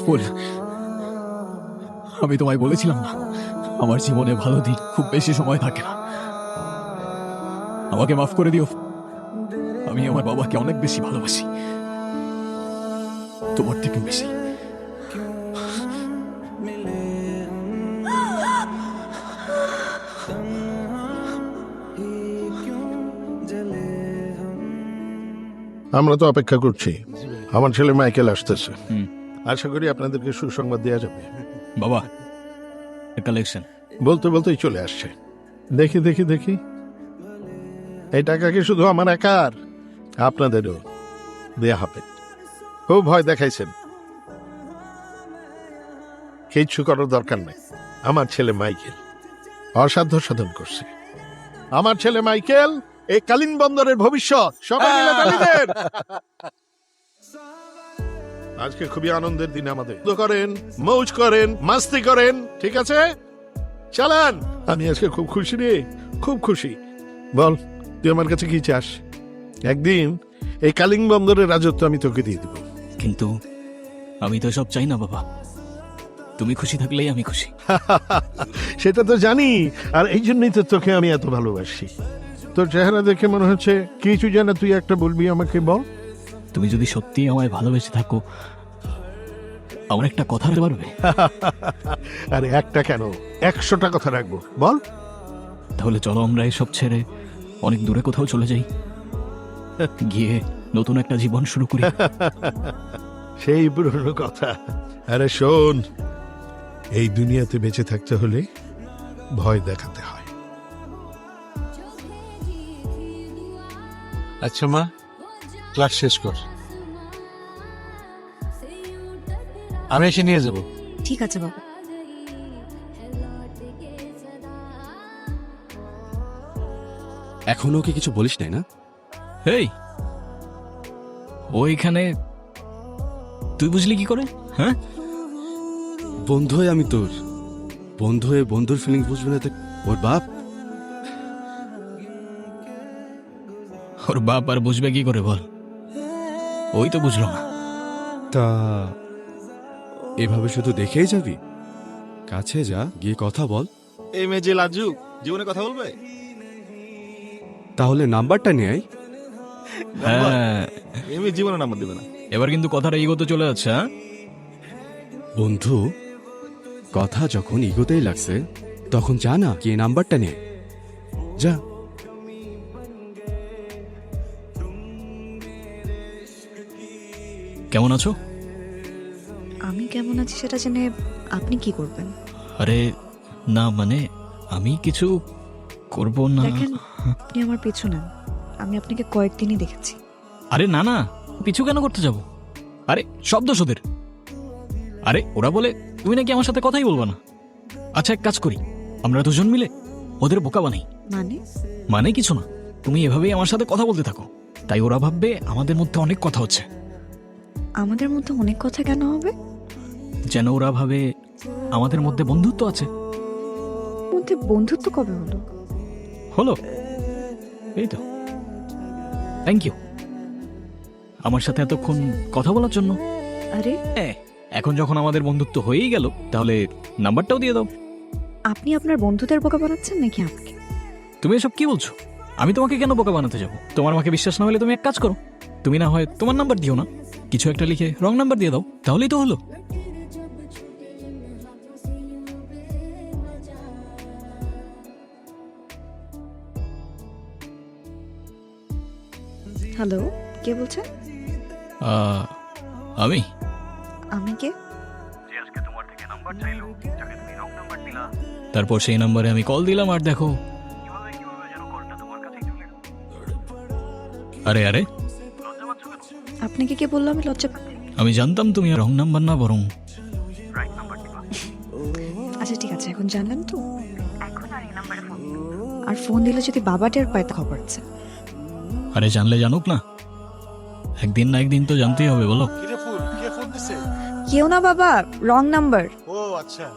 ফুল, আমি তোমায় বলেছিলাম না আমার জীবনে ভালো দিন খুব বেশি সময় থাকে না। আমাকে মাফ করে দিও। আমি আমার বাবাকে অনেক বেশি ভালোবাসি, তোমার থেকে বেশি। আমরা তো অপেক্ষা করছি, আমার ছেলে মাইকেল আসতেছে। আশা করি আপনাদেরকে সুসংবাদ দেওয়া যাবে। বাবা, কালেকশন বলতে বলতেই চলে আসছে। দেখি দেখি দেখি, এই টাকা কি শুধু আমার একার? আপনাদেরও দেয়া হবে। খুব ভয় দেখাইছেন, কিচ্ছু করার দরকার নেই। আমার ছেলে মাইকেল অসাধ্য সাধন করছে। আমার ছেলে মাইকেল এই কালীন বন্দরের ভবিষ্যৎ। সবাই মিলে তালি দেন। আজকে খুবই আনন্দের দিন আমাদের। করেন, মৌজ করেন, মাস্তি করেন, ঠিক আছে? চালান। আমি আজকে খুব খুশি রে, খুব খুশি। বল, তুই আমার কাছে কি চাস? একদিন এই কালিং বন্দরের রাজত্ব আমি তোকে দিয়ে দিব। কিন্তু আমি তো সব চাই না বাবা, তুমি খুশি থাকলেই আমি খুশি। সেটা তো জানি, আর এই জন্যই তো তোকে আমি এত ভালোবাসি। তোর চেহারা দেখে মনে হচ্ছে কিছু জানা, তুই একটা বলবি আমাকে, বল। তুমি যদি সত্যি আমায় ভালোবেসে থাকো, আমার একটা কথা বলতে পারবে? আরে একটা কেন, 100টা কথা রাখবো, বল। তাহলে চলো আমরা এসব ছেড়ে অনেক দূরে কোথাও চলে যাই, গিয়ে নতুন একটা জীবন শুরু করি। সেই পুরনো কথা। আরে শোন, এই দুনিয়াতে বেঁচে থাকতে হলে ভয় দেখাতে হয়। আচ্ছা মা, ক্লাস শেষ কর, আমি এসে নিয়ে যাব। ঠিক আছে বাবা। এখনো ওকে কিছু বলিস নাই না? হেই, ওইখানে তুই বুঝলি কি করে? হ্যাঁ, বন্ধু হয়ে আমি তোর, বন্ধু হয়ে বন্ধুর ফিলিংস বুঝবে না তো ওর বাপ? ওর বাপ আর বুঝবে কি করে বল? ওই তো বুঝলো না। তা এভাবে শুধু দেখেই যাবি? কাছে যা, গিয়ে কথা বল। এই মেয়ে যে লাজুক, জীবনে কথা বলবে? তাহলে নাম্বারটা নিয়ে আয়। হ্যাঁ, এই মেয়ে জীবনে নাম্বার দেবে না। এবার কিন্তু কথাটা ইগোতে চলে যাচ্ছে। হ্যাঁ, বন্ধু, কথা যখন ইগোতেই লাগছে তখন যা না, গিয়ে নাম্বারটা নিয়ে যা। কেমন আছো? আমি কেমন আছি সেটা জেনে আপনি কি করবেন? আরে না, মানে আমি কিছু করব না। দেখেন, আপনি আমার পিছু নেন। আমি আপনাকে কয়েকদিনই দেখেছি। আরে না না, পিছু কেন করতে যাব? আরে সব দোষ ওদের। আরে ওরা বলে তুমি নাকি আমার সাথে কথাই বলবা না। আচ্ছা, এক কাজ করি, আমরা দুজন মিলে ওদের বোকা বানাই। মানে? মানে কিছু না, তুমি এভাবেই আমার সাথে কথা বলতে থাকো, তাই ওরা ভাববে আমাদের মধ্যে অনেক কথা হচ্ছে। আমাদের মধ্যে অনেক কথা কেন হবে? যেন ওরা ভাবে আমাদের মধ্যে বন্ধুত্ব আছে। মধ্যে বন্ধুত্ব কবে হলো? হলো, এই তো। থ্যাংক ইউ আমার সাথে এতক্ষণ কথা বলার জন্য। আরে, এখন যখন আমাদের বন্ধুত্ব হয়েই গেল, তাহলে নাম্বারটাও দিয়ে দাও। আপনি আপনার বন্ধুদের বোকা বানাচ্ছেন নাকি আমাকে? তুমি এসব কি বলছো? আমি তোমাকে কেন বোকা বানাতে যাবো? তোমার আমাকে বিশ্বাস না হলে তুমি এক কাজ করো, তুমি না হয় তোমার নাম্বার দিও না, কিছু একটা লিখে রং নাম্বার দিয়ে দাও, তাহলেই তো হলো। হ্যালো, কে বলছেন? আমি আমি কে? তারপর সেই নাম্বারে আমি কল দিলাম, আর দেখো। আরে আরে, আপনাকে কে বললো আমি লজ্জা পাচ্ছি? আমি জানতাম তুমি রং নাম্বার না, বরং আচ্ছা ঠিক আছে, এখন জানলেন তো। আর ফোন দিলে যদি বাবা টের পায়, তা খবর আছে। আরে জানলে জানুক না, একদিন না একদিন তো জানতেই হবে, বলো। কিরে ফুল, কে ফোন দিছে? কেউ না বাবা, রং নাম্বার। ও আচ্ছা।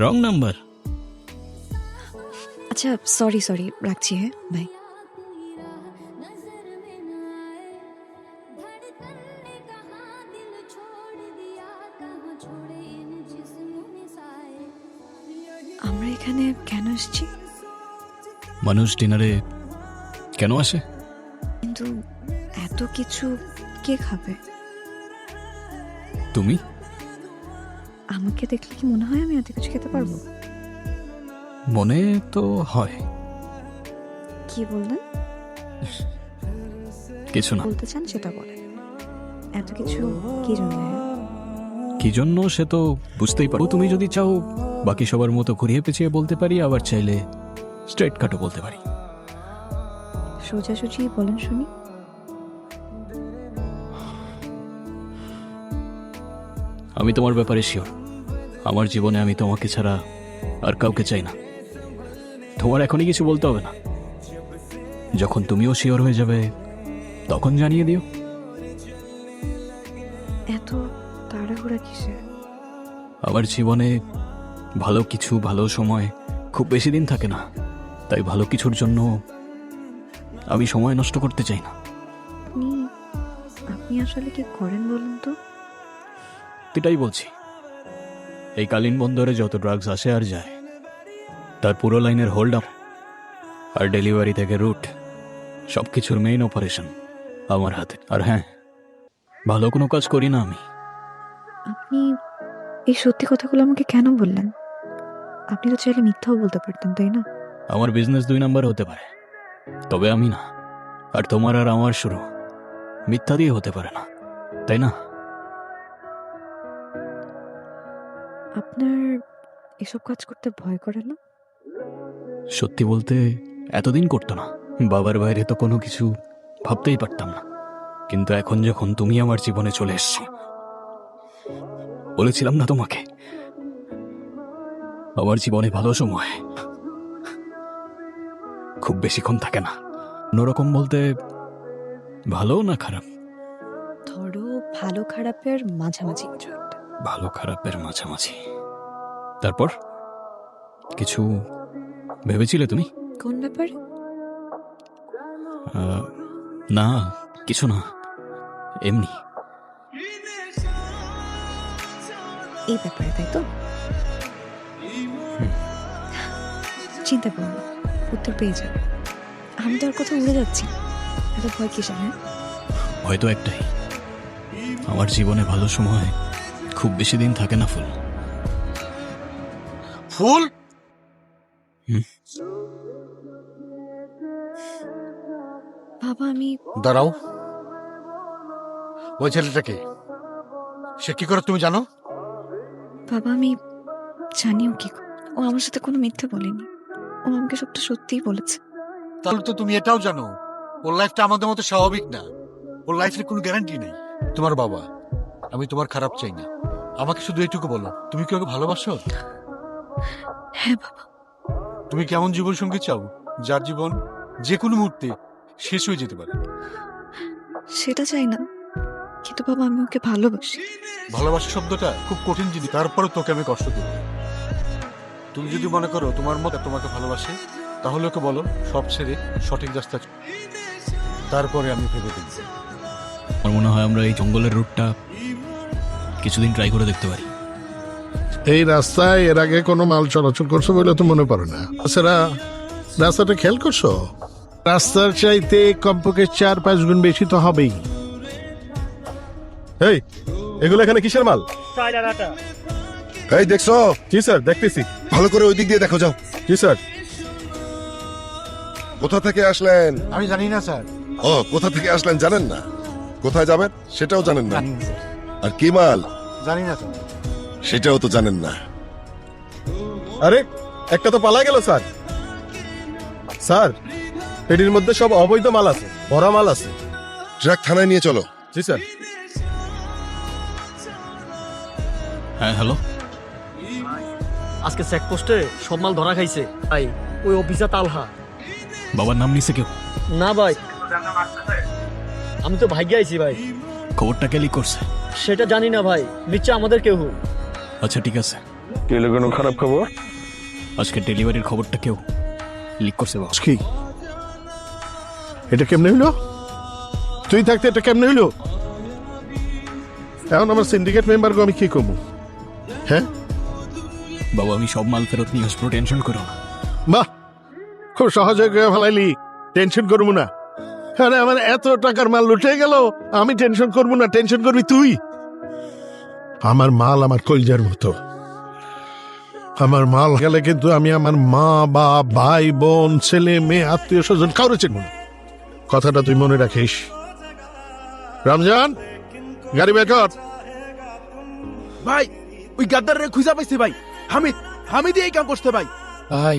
Wrong number? আচ্ছা, সরি সরি, রাখছি। হ্যাঁ, বাই। এখানে কেন এসেছি? মানুষ ডিনারে কেন আসে? কিন্তু এত কিছু কে খাবে? তুমি? আমাকে দেখলে কি মনে হয় আমি এত কিছু খেতে পারবো? মনে তো হয়। কি বললেন? কিছু না। বলতে চান সেটা বলেন। এত কিছু কি জন্য? কি জন্য সে তো বুঝতেই পারো। তুমি যদি চাও বাকি সবার মতো ঘুরিয়ে পেঁচিয়ে বলতে পারি, আবার চাইলে স্ট্রেট কাটও বলতে পারি। সোজাসুজি বলেন শুনি। আমি তোমার ব্যাপারে শিওর। আমার জীবনে আমি তোমাকে ছাড়া আর কাউকে চাই না। তোমার এখনই কিছু বলতে হবে না। যখন তুমিও শিওর হয়ে যাবে তখন জানিয়ে দিও। এত তাড়াহুড়া কিসে? আমার জীবনে ভালো কিছু, ভালো সময় খুব বেশি দিন থাকে না। তাই ভালো কিছুর জন্য আমি সময় নষ্ট করতে চাই না। আপনি আপনি আসলে কি করেন বলুন তো? এটাই বলছি, এই কালীন বন্দরে যত ড্রাগস আসে আর যায় তার পুরো লাইনের হোল্ড আপ আর ডেলিভারি থেকে রুট সব কিছুর মেইন অপারেশন আমার হাতে। আর হ্যাঁ, ভালো কোনো কাজ করি না আমি। আপনি এই সত্যি কথাগুলো আমাকে কেন বললেন? আপনি তো চাইলে মিথ্যাও বলতে পারতেন, তাই না? আমার বিজনেস 2 নাম্বার হতে পারে, তবে আমি না। আর তোমার আর আমার শুরু মিথ্যা দিয়ে হতে পারে না, তাই না? আপনার এসব কাজ করতে ভয় করে না? সত্যি বলতে এতদিন করতো না। বাবার বাইরে তো কোনো কিছু ভাবতেই পারতাম না। কিন্তু এখন যখন তুমি আমার জীবনে চলে এসছো, বলেছিলাম না তোমাকে আমার জীবনে ভালো সময় খুব বেশিক্ষণ থাকে না। অন্যরকম বলতে ভালো না খারাপ, ধরো ভালো খারাপের মাঝামাঝি কিছু একটা। ভালো খারাপের মাঝামাঝি। তারপর কিছু ভেবেছিলে তুমি? কোন ব্যাপারে? না, কিছু না, এমনি। এই ব্যাপারে, তাই তো? চিন্তা করুন, উত্তর পেয়ে যাবে। আমি তো আর কথা উড়ে যাচ্ছি না। এত ভয় কিসের? হ্যাঁ, হয়তো একটাই, আমার জীবনে ভালো সময় খুব বেশি দিন থাকে না। ফুল ফুল? বাবা আমি দাঁড়াও, ওই ছেলেটাকে সে কি করে তুমি জানো? বাবা আমি জানিও কি করে। ও আমার সাথে কোনো মিথ্যে বলেনি। ও আমাকে সবটা সত্যিই বলেছে। তাহলে তো তুমি এটাও জানো ওর লাইফটা আমাদের মতো স্বাভাবিক না। ওর লাইফের কোনো গ্যারান্টি নেই। তোমার বাবা, আমি তোমার খারাপ চাই না। আমাকে শুধু এইটুকু বলো, তুমি কি ওকে ভালোবাসো? হ্যাঁ বাবা। তুমি কেমন জীবন সঙ্গী চাও যার জীবন যে কোনো মুহূর্তে শেষ হয়ে যেতে পারে? সেটা চাই না, কিন্তু বাবা আমি ওকে ভালোবাসি। ভালোবাসা শব্দটা খুব কঠিন জিনিস, তারপরে তোকে আমি কষ্ট দেব। তুমি যদি মনে করো তোমার মতো তোমাকে ভালোবাসে, তাহলে ওকে বলো সব ছেড়ে সঠিক রাস্তা তারপরে আমি ভেবে দেখব। আমার মনে হয় আমরা এই জঙ্গলের রুটটা কিছুদিন ট্রাই করে দেখতে পারি। এই রাস্তায় এর আগে কোনো মাল চলাচল করছো বলে তো মনে পড়ে না। তাছাড়া রাস্তাটা খেয়াল করছো? রাস্তার চাইতে কমপক্ষে 4-5 গুণ বেশি তো হবেই। এই এগুলো এখানে কিসের মাল? এই দেখছো? জি স্যার, দেখতেছি। ভালো করে ওই দিক দিয়ে দেখো, যাও। জি স্যার। কোথা থেকে আসলেন? আমি জানি না স্যার। ও, কোথা থেকে আসলেন জানেন না? কোথায় যাবেন সেটাও জানেন না? জানি না স্যার। আর কি মাল জানি না স্যার। সেটাও তো জানেন না। আরে একটা তো পালা গেল স্যার। স্যার পেটির মধ্যে সব অবৈধ মাল আছে, ভরা মাল আছে। ট্রাক থানায় নিয়ে চলো। জি স্যার। হ্যাঁ হ্যালো, আজকে চেকপোস্টে সব মাল ধরা খাইছে ভাই। ওই অফিসার তালহা। বাবার নাম নিছে কেউ? না ভাই, আমি তো ভাগ্যে আইছি ভাই। খবরটা কে লিক করছে? সেটা জানি না ভাই, নিশ্চয় আমাদের কেউ। আচ্ছা ঠিক আছে, কোনো খারাপ খবর? আজকে ডেলিভারির খবরটা কেউ লিক করছে বাবা। কি এটা কেমনে হইলো? তুই থাকতে এটা কেমনে হইলো? এখন আমার সিন্ডিকেট মেম্বারকে আমি কি করবো? হ্যাঁ, বাবা আমি সব মাল ফেরত নিয়ে আসবো, টেনশন করো না। বাহ, খুব সহজে করে ফেলাইলি, টেনশন করবো না। আরে আমার এত টাকার মাল লুটে গেল, আমি টেনশন করবো না, টেনশন করবি তুই। আমার মাল আমার কলজার মতো, আমার মাল গেলে কিন্তু আমি আমার মা বা ভাই বোন ছেলে মেয়ে আত্মীয় স্বজন কাউরে চিনব না। কথাটা তুই মনে রাখিস। রমজান, গাড়ি বের কর। ভাই ওই গাদ্দারে খুঁজা পাইছি ভাই, আমি দিয়ে এই কাম করতে ভাই। ভাই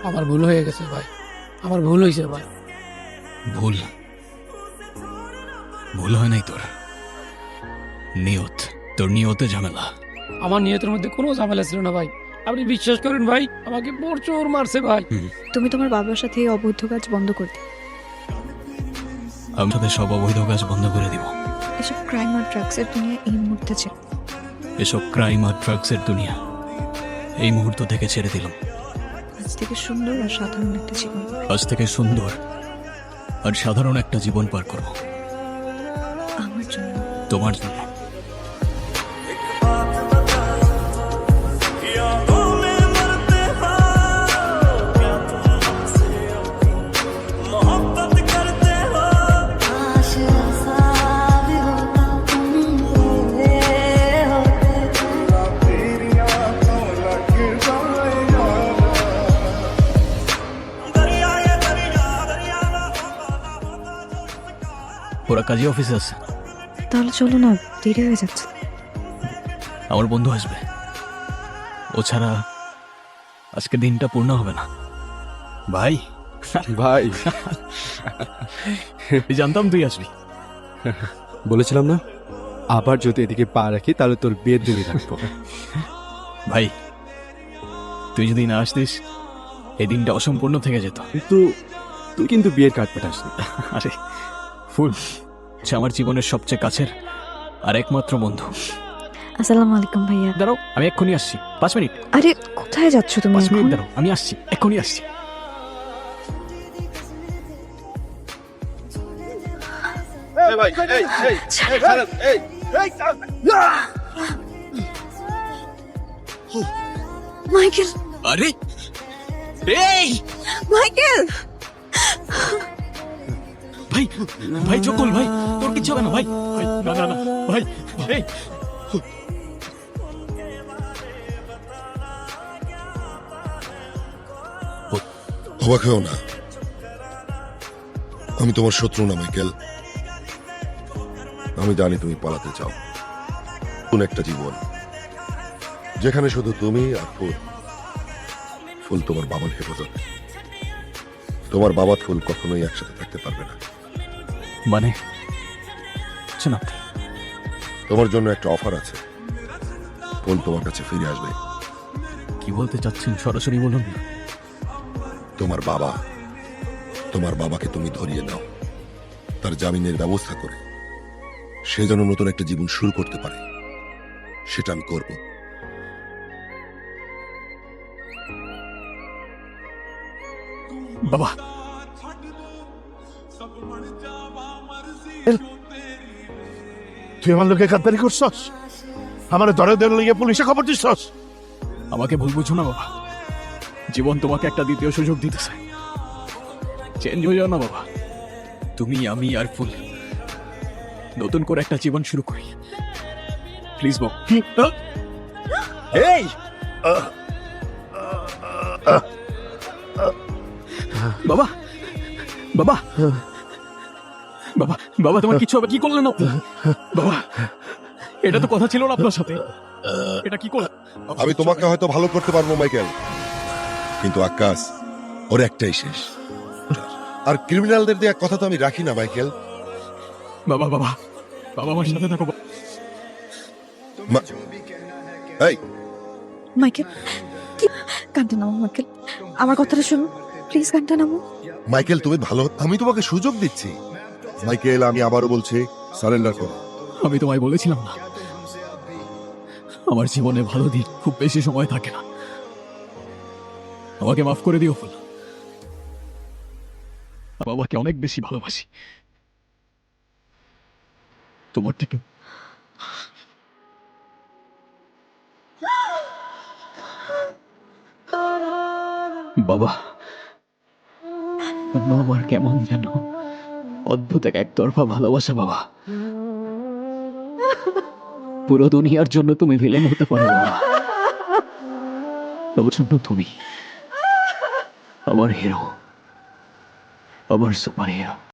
আমার ভুল হয়ে গেছে ভাই, আমার ভুল হয়েছে ভাই। ভুল ভুল হয় নাই তোর, নিয়ত, তোর নিয়তে ঝামেলা। আমার নিয়তের মধ্যে কোনো ঝামেলা ছিল না ভাই, আপনি বিশ্বাস করেন ভাই, আমাকে প্রচুর মারছে ভাই। তুমি তোমার বাবার সাথে এই অবৈধ কাজ বন্ধ করে দিও। আমি সাথে সব অবৈধ কাজ বন্ধ করে দিব। এসব ক্রাইম আর ড্রাগসের দুনিয়া এই মুহূর্তে ছিল। এসব ক্রাইম আর ড্রাগসের দুনিয়া এই মুহূর্ত থেকে ছেড়ে দিলাম। আজ থেকে সুন্দর আর সাধারণ একটা জীবন। আজ থেকে সুন্দর আর সাধারণ একটা জীবন পার করব আমার জন্য। তোমার জন্য। ওরা কাজী অফিসে আছে, তাহলে চলো না, দেরি হয়ে যাচ্ছে। আমার বন্ধু আসবে, ও ছাড়া আজকে দিনটা পূর্ণ হবে না। ভাই ভাই আমি জানতাম তুই আসবি। বলেছিলাম না, আবার যদি এদিকে পা রাখি তাহলে তোর বিয়ের দিনই রাখবো। ভাই তুই যদি না আসতিস এই দিনটা অসম্পূর্ণ থেকে যেত। কিন্তু তুই কিন্তু বিয়ের কার্ড পাঠাসনি। আরে ফুল সে আমার জীবনের সবচেয়ে কাছের আর একমাত্র বন্ধু। আসসালামু আলাইকুম ভাইয়া। দাঁড়াও, আমি এক্ষুনি আসছি, 5 মিনিট। আরে কোথায় যাচ্ছ তুমি 5 মিনিট এখন? দাঁড়াও, আমি আসছি, এক্ষুনি আসছি। মাইকেল, আরে এই মাইকেল! ভাই ভাই চকুল ভাই, তোর কিচ্ছু হবে না ভাই। ভাই না না না ভাই, এই অবাক হও না, আমি তোমার শত্রু না মাইকেল। আমি জানি তুমি পালাতে চাও, কোন একটা জীবন যেখানে শুধু তুমি আর ফুল। ফুল তোমার বাবার হেফাজত, তোমার বাবা ফুল কখনোই একসাথে থাকতে পারবে না। মানে শোনা, তোমার জন্য একটা অফার আছে, ফুল তোমার কাছে ফিরে আসবে। কি বলতে চাচ্ছেন সরাসরি বলুন। তোমার বাবাকে তুমি ধরিয়ে নাও, তার জামিনের ব্যবস্থা করে সে যেন নতুন একটা জীবন শুরু করতে পারে, সেটা আমি করব। বাবা তুই আমার লোকে গাদ্দারি করছস, আমার দরে দরে লইয়া পুলিশে খবর দিছস। আমাকে ভুল বুঝো না বাবা, জীবন তোমাকে একটা দ্বিতীয় সুযোগ দিতেছে, চেঞ্জ হয়ে যাও না বাবা। তুমি, আমি আর ফুল নতুন করে একটা জীবন শুরু করি, প্লিজ বাবা। এই বাবা বাবা বাবা বাবা তোমার কিছু হবে? কি করলেন আপনি বাবা? এটা তো কথা ছিল না আপনার সাথে, এটা কি করলেন? আমি তোমাকে হয়তো ভালো করতে পারবো মাইকেল, কিন্তু আকাশ ওর একটাই শেষ। আর ক্রিমিনালদের দিয়ে এক কথা তো আমি রাখি না মাইকেল। বাবা বাবা বাবা আমার সাথে থাকো। এই মাইকেল, কি গানটা নামো মাইকেল, আমার কথাটা শোনো প্লিজ, গানটা নামো। মাইকেল তুমি ভালো, আমি তোমাকে সুযোগ দিচ্ছি। মাইকেল আমি আবারও বলছি, সারেন্ডার করো। আমি তোমায় বলেছিলাম না, আমার জীবনে ভালো দিন খুব বেশি সময় থাকে না, আমাকে মাফ করে দিও ফুল। বাবাকে অনেক বেশি ভালোবাসি তোমার থেকে। বাবা, আমার কেমন যেন অদ্ভুত এক একতরফা ভালোবাসা বাবা। পুরো দুনিয়ার জন্য তুমি ভিলেন হতে পারো বাবা, তবে জন্য তুমি আমার হিরো, আমার সুপার হিরো।